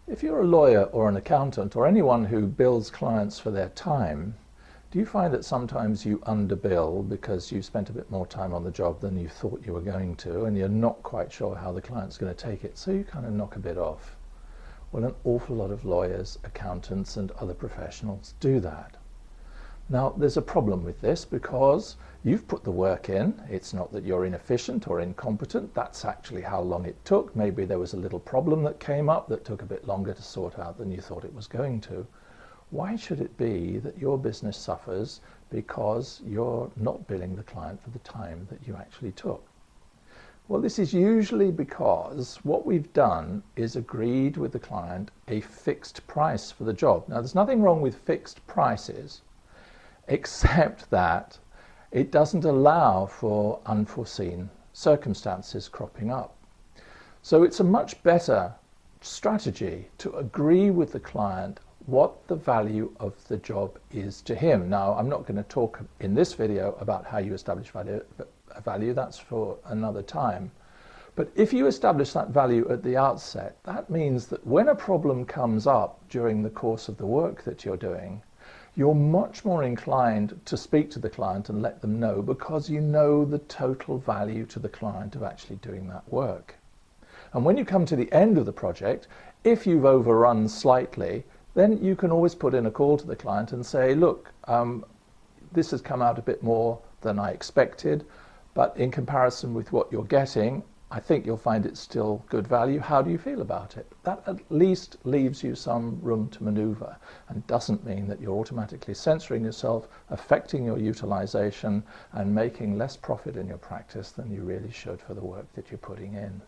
If you're a lawyer or an accountant or anyone who bills clients for their time, do you find that sometimes you underbill because you spent a bit more time on the job than you thought you were going to, and you're not quite sure how the client's going to take it, so you kind of knock a bit off? Well, an awful lot of lawyers, accountants, and other professionals do that. Now, there's a problem with this because you've put the work in. It's not that you're inefficient or incompetent. That's actually how long it took. Maybe there was a little problem that came up that took a bit longer to sort out than you thought it was going to. Why should it be that your business suffers because you're not billing the client for the time that you actually took? Well, this is usually because what we've done is agreed with the client a fixed price for the job. Now, there's nothing wrong with fixed prices, except that it doesn't allow for unforeseen circumstances cropping up. So it's a much better strategy to agree with the client what the value of the job is to him. Now, I'm not going to talk in this video about how you establish value, that's for another time. But if you establish that value at the outset, that means that when a problem comes up during the course of the work that you're doing, you're much more inclined to speak to the client and let them know, because you know the total value to the client of actually doing that work. And when you come to the end of the project, if you've overrun slightly, then you can always put in a call to the client and say, look, this has come out a bit more than I expected, but in comparison with what you're getting, I think you'll find it still good value. How do you feel about it? That at least leaves you some room to maneuver, and doesn't mean that you're automatically censoring yourself, affecting your utilization, and making less profit in your practice than you really should for the work that you're putting in.